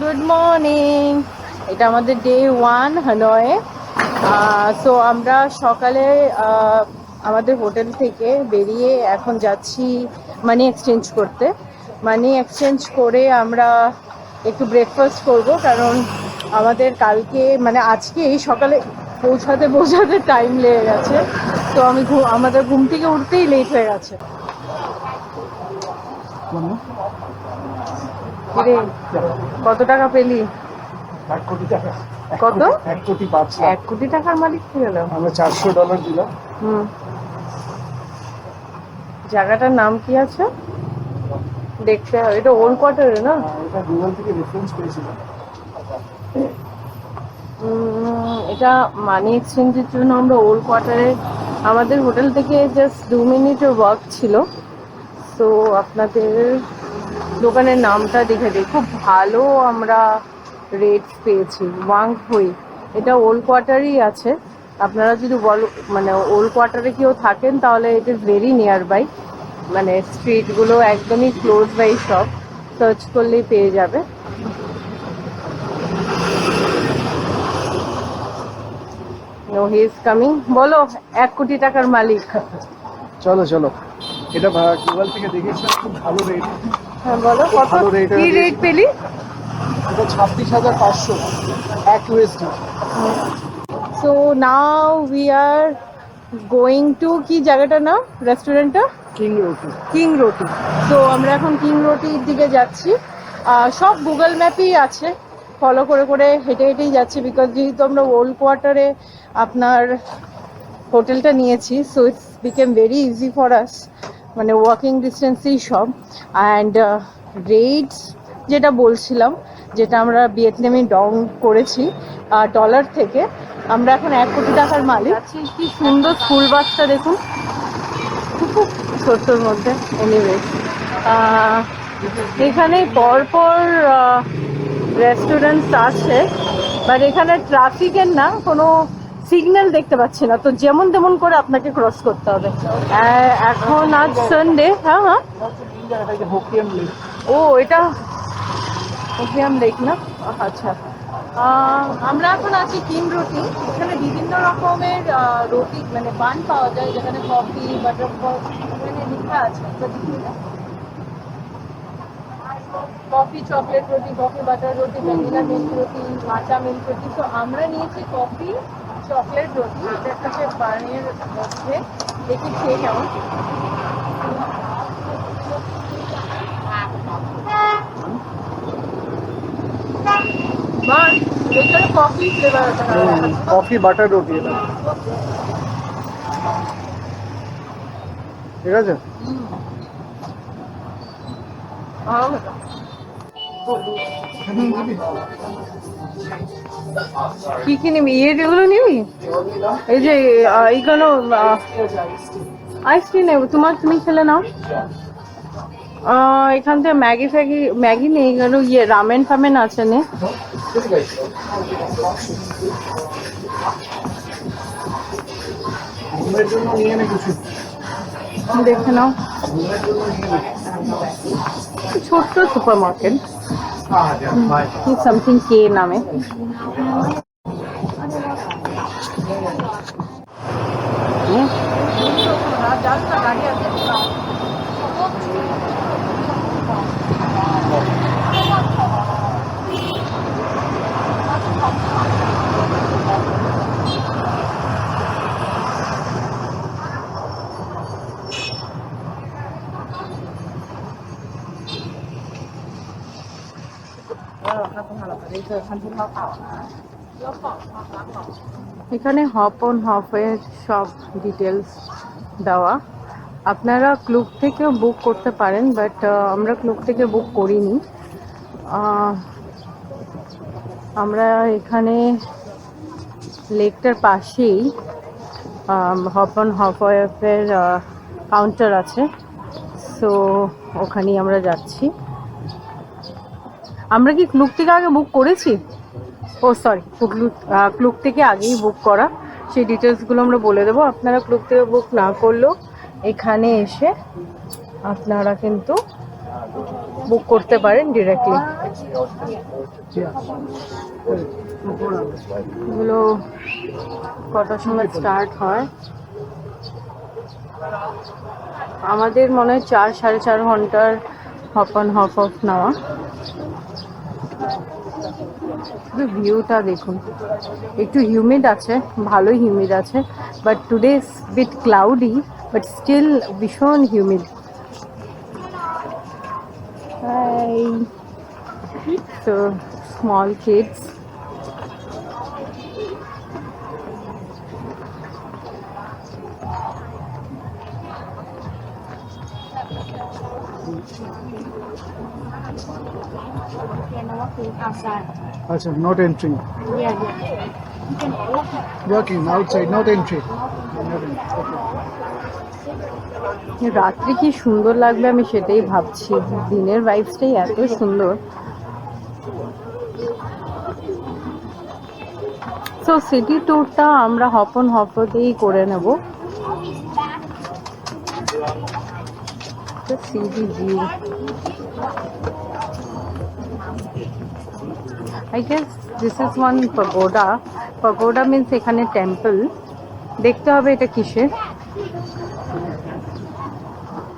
Good morning. এটা আমাদের day 1 হানয়ে। So আমরা সকালে আমাদের হোটেল থেকে বেরিয়ে এখন যাচ্ছি মানি এক্সচেঞ্জ করতে। মানি এক্সচেঞ্জ করে আমরা একটু ব্রেকফাস্ট করব, কারণ আমাদের কালকে মানে আজকে এই সকালে পৌঁছাতে টাইম লেগে গেছে। তো আমাদের ঘুম থেকে উঠতেই লেট হয়ে গেছে। কত টাকা পেলি? 1 কোটি টাকা। কত? 1 কোটি 5 লাখ। 1 কোটি টাকার মালিক কি হলো? আমরা $400 দিলাম। জায়গাটার নাম কি আছে দেখতে হবে। এটা ওল্ড কোয়ার্টারে না? এটা গুগল থেকে রেফারেন্স পেয়েছিলাম। এটা মানি এক্সচেঞ্জের জন্য আমরা ওল্ড কোয়ার্টারে, আমাদের হোটেল থেকে জাস্ট 2 মিনিটের ওয়াক ছিল। তো আপনাদের দোকানের নামটা দেখে দিই, খুব ভালো আমরা রেট পেয়েছি। ওয়াং হুই, এটা ওল্ড কোয়ার্টারই আছে। আপনারা যদি মানে ওল্ড কোয়ার্টারে কেউ থাকেন তাহলে it is very nearby, মানে স্ট্রিটগুলো একদমই ক্লোজ বাই, সব সার্চ করলেই পেয়ে যাবে। No, he is coming. বলো 1 কোটি টাকার মালিক। চলো চলো, এটা গুগল থেকে দেখেছিলাম, খুব ভালো রেট। হ্যাঁ বলো, কত কি রেট পেলি? এটা 26,500 1 USD। So now we are going to, কি জায়গাটা না রেস্টুরেন্টটা? কিং রোটি। তো আমরা এখন কিং রোটির দিকে যাচ্ছি। সব গুগল ম্যাপেই আছে, ফলো করে করে হেঁটে হেঁটেই যাচ্ছি, বিকজ যেহেতু আমরা ওল্ড কোয়ার্টারে আপনার হোটেলটা নিয়েছি, so it's became very easy for us, মানে ওয়াকিং ডিস্টেন্সেই সব। অ্যান্ড রেটস যেটা বলছিলাম, যেটা আমরা ভিয়েতনামে ডং করেছি ডলার থেকে, আমরা এখন 1 কোটি টাকার মালিক। আচ্ছা, কি সুন্দর স্কুল বাসটা দেখুন, খুব ছোট্টর মধ্যে। এনিওয়ে, এখানে পরপর রেস্টুরেন্টস আছে, বাট এখানে ট্রাফিকের না কোনো সিগন্যাল দেখতে পাচ্ছি না, তো যেমন তেমন করে আপনাকে ক্রস করতে হবে। এখন আজ সানডে। হ্যাঁ হ্যাঁ, ও এটা হোকিয়াম লেক না? আচ্ছা, আমরা এখন আছি কিং রোটি। এখানে বিভিন্ন রকমের রুটি মানে বান পাওয়া যায়, যেখানে কফি, বাটারফল এখানে লেখা আছে। কফি চকলেট রুটি, কফি বাটার রুটি, ভ্যানিলা মিল্ক রুটি, মাচা মিল্ক রুটি। তো আমরা নিয়েছি কফি চকলেট রুটি। এটা হচ্ছে বানের মধ্যে, দেখি খেয়ে কেমন। কফি ফ্লেভার, কফি বাটার রুটি এটা, ঠিক আছে। কি কি নিবি? এগুলো নিবি? এই যে এইগুলো আইসক্রিম নেব। তুমি খেলে নাও। এখান থেকে ম্যাগি নেই, এগুলো রামেন ফামেন আছে নে। দেখে নাও, ছোট্ট সুপার মার্কেট, সামথিং কে নামে। এখানে হপ অন হপের সব ডিটেলস দেওয়া। আপনারা ক্লুক থেকেও বুক করতে পারেন, বাট আমরা ক্লুক থেকে বুক করিনি। আমরা এখানে লেকটার পাশেই হপ অন হপের কাউন্টার আছে, সো ওখানেই আমরা যাচ্ছি। আমরা কি ক্লুক থেকে আগে বুক করেছি? ও সরি, ক্লুক থেকে আগেই বুক করা, সেই ডিটেলসগুলো আমরা বলে দেবো। আপনারা ক্লুক থেকে বুক না করলেও এখানে এসে আপনারা কিন্তু বুক করতে পারেন ডিরেক্টলি। এগুলো কটার সময় স্টার্ট হয়? আমাদের মনে হয় 4-4.5 ঘন্টার হপ অন হপ অফ নেওয়া। ভিউটা দেখুন, একটু হিউমিড আছে, ভালোই হিউমিড আছে, but today bit cloudy, but still ভীষণ হিউমিড। So small kids. আচ্ছা, not entering. Yeah. Working outside, not entry. রাত্রি কি সুন্দর লাগবে আমি সেটাই ভাবছি, দিনের ভাইবসটাই এত সুন্দর। সো সিটি ট্যুরটা আমরা হপ অন হপতেই করে নেব। City view, I guess this is one pagoda. Pagoda means এখানে টেম্পল। দেখতে হবে এটা কিসের,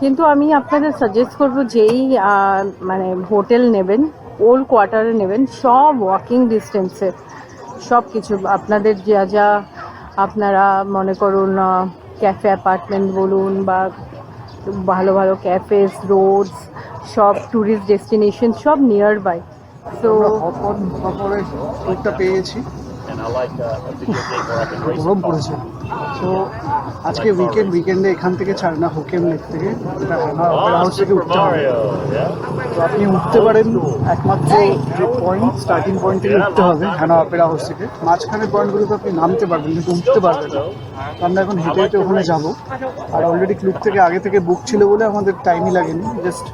কিন্তু আমি আপনাদের সাজেস্ট করব যেই মানে হোটেল নেবেন, ওল্ড কোয়ার্টারে নেবেন, সব ওয়াকিং ডিস্টেন্সে সব কিছু। আপনাদের যা যা আপনারা মনে করুন ক্যাফে অ্যাপার্টমেন্ট বলুন বা ভালো ভালো ক্যাফেস, রোডস, সব ট্যুরিস্ট ডেস্টিনেশন সব নিয়ার বাই। তো হপ অন হপরে টুরটা পেয়েছি, গরম পড়েছে। তো আজকে উইকেন্ডে এখান থেকে ছাড় না, হোকেম লেক থেকে, এটা অপেরা হাউস থেকে উঠতে হবে। তো আপনি উঠতে পারেন, একমাত্র যে পয়েন্ট, স্টার্টিং পয়েন্ট থেকে উঠতে হবে হ্যানা অপেরা হাউস থেকে। মাঝখানের পয়েন্টগুলোতে আপনি নামতে পারবেন কিন্তু উঠতে পারবেন না। তো আমরা এখন হেঁটে হেঁটে ওখানে যাবো। আর অলরেডি ক্লুব থেকে আগে থেকে বুক ছিল বলে আমাদের টাইমই লাগেনি, জাস্ট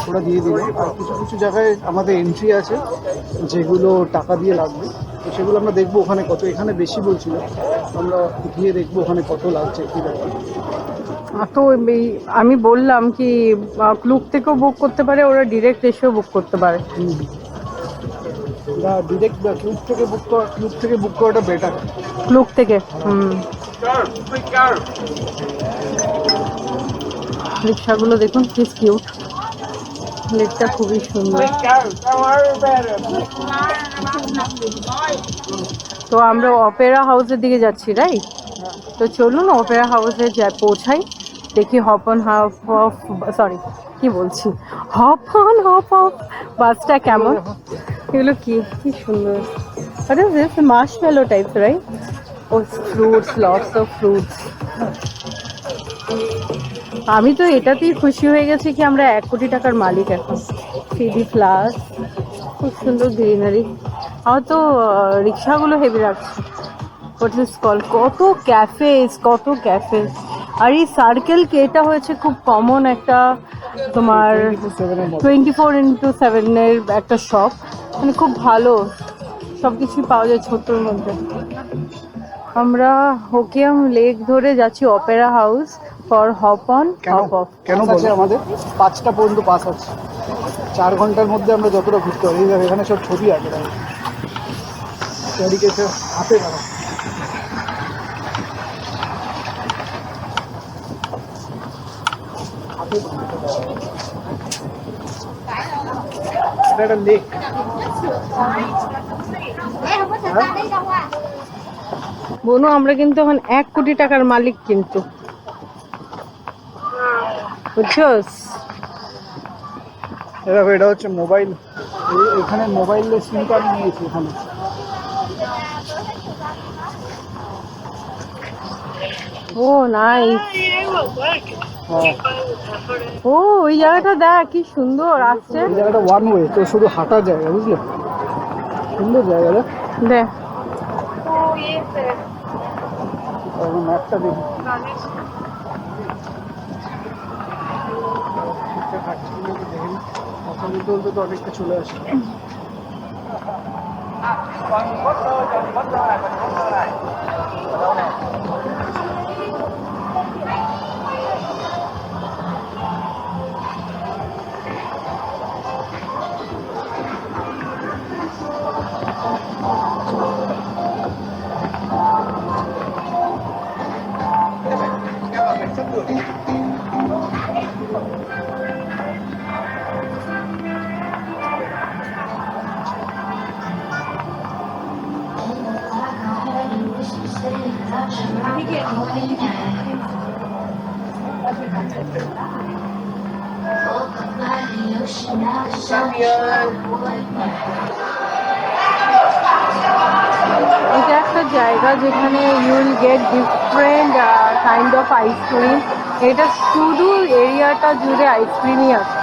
ওরা দিয়ে দিল। আর কিছু কিছু জায়গায় আমাদের এন্ট্রি আছে যেগুলো টাকা দিয়ে লাগবে, তো সেগুলো আমরা দেখবো ওখানে কত। এখানে বেশি বলছিল, আমরা গিয়ে দেখবো ওখানে কত লাগছে কি ব্যাপার। তো আমি বললাম কি ক্লুব থেকেও বুক করতে পারে, ওরা ডিরেক্ট এসেও বুক করতে পারে। ডিরেক্ট ক্লুব থেকে বুক করাটা বেটার। ক্লুব থেকে রিক্সাগুলো দেখুন কি কিউট, লেকটা খুবই সুন্দর। তো আমরা অপেরা হাউসের দিকে যাচ্ছি, রাইট? তো চলুন অপেরা হাউসে পৌঁছাই, দেখি hop on hop of, sorry কি বলছি, হপ অন হপ অফ বাসটা কেমন। এগুলো কি কি সুন্দর, আরে দিস মার্শমেলো টাইপস, রাইট? ও ফ্রুটস, লটস অফ ফ্রুটস। আমি তো এটাতেই খুশি হয়ে গেছি কি আমরা 1 কোটি টাকার মালিক এখন। সিডি ফ্লাওয়ার, খুব সুন্দর গ্রিনারি। আমার তো রিক্সাগুলো হেভি লাগছে। কত ক্যাফেস, কত ক্যাফেস। আর এই সার্কেল কেটা হয়েছে খুব কমন একটা তোমার 24/7 একটা শপ, মানে খুব ভালো, সব কিছুই পাওয়া যায় ছোট্টর মধ্যে। আমরা হোকিয়াম লেক ধরে যাচ্ছি Opera house for hop on hop of. কেন আছে আমাদের 5টা পর্যন্ত পাস আছে, 4 ঘন্টার মধ্যে আমরা যতটা ঘুরতে পারি। এখানে সব ছবি আছে, চারিদিকে হাতে বাড়া। এটা একটা লেক। বনু আমরা কিন্তু এখন 1 কোটি টাকার মালিক কিন্তু, বুঝছস? এটা হচ্ছে মোবাইল, এখানে মোবাইলের সিম কার্ড নিয়েছি এখানে। ও নাইস। ও ওই জায়গাটা দেখ কি সুন্দর আসছে। এই জায়গাটা ওয়ান ওয়ে, তো শুধু হাঁটার জায়গা, বুঝলে? সুন্দর জায়গা দেখ। ম্যাপটা দেখি। কথা বলতে বলতে তো অনেকটা চলে আসে। এটা একটা জায়গা যেখানে you will get different kind of ice cream. এটা শুধু এরিয়াটা জুড়ে আইসক্রিমই আছে।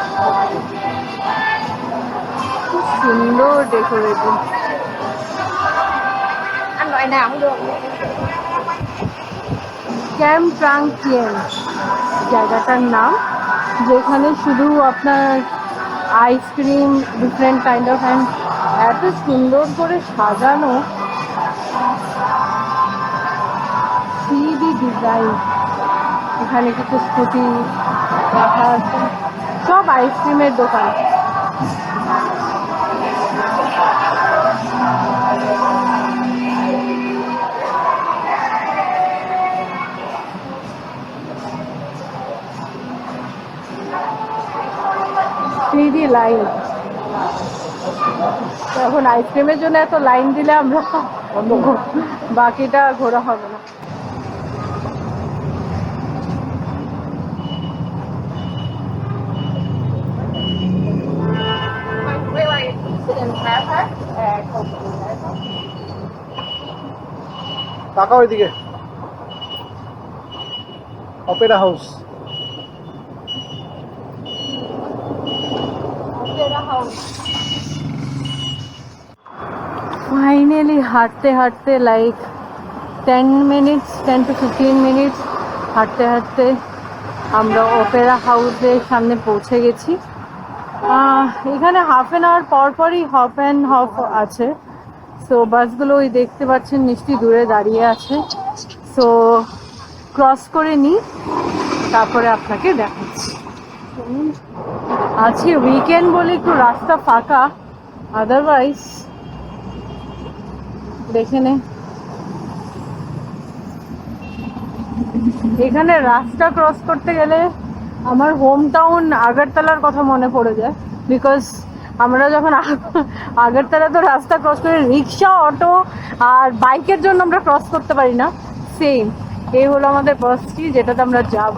খুব সুন্দর decorative. Anh loại nào cũng được. Camp ট্রাংকিয়েন জায়গাটার নাম, যেখানে শুধু আপনার ice cream different kind of, and এত সুন্দর করে সাজানো, 3D ডিজাইন। এখানে কিছু স্কুটি রাখা আছে, সব আইসক্রিমের দোকান। লাইন, এখন আইসক্রিমের জন্য এত লাইন দিলে আমরা বাকিটা ঘোরা হবে না। টাকা ওইদিকে অপেরা হাউস। ফাইনালি হাঁটতে হাঁটতে লাইক 10 to 15 মিনিটস হাঁটতে হাঁটতে আমরা অপেরা হাউসের সামনে পৌঁছে গেছি। এখানে হাফ অ্যান আওয়ার পর পরই হপ অ্যান্ড হপ আছে। সো বাসগুলো ওই দেখতে পাচ্ছেন নিশ্চয়ই দূরে দাঁড়িয়ে আছে। সো ক্রস করে নিই, তারপরে আপনাকে দেখাচ্ছি। আজকে উইকেন্ড বলে একটু রাস্তা ফাঁকা, আদারওয়াইজ দেখে নে। এখানে রাস্তা ক্রস করতে গেলে আমার হোম টাউন আগরতলার কথা মনে পড়ে যায়, বিকজ আমরা যখন আগরতলা তো রাস্তা ক্রস করে রিক্সা, অটো আর বাইকের জন্য আমরা ক্রস করতে পারি না। সেম এই হলো আমাদের বাসটি যেটাতে আমরা যাব।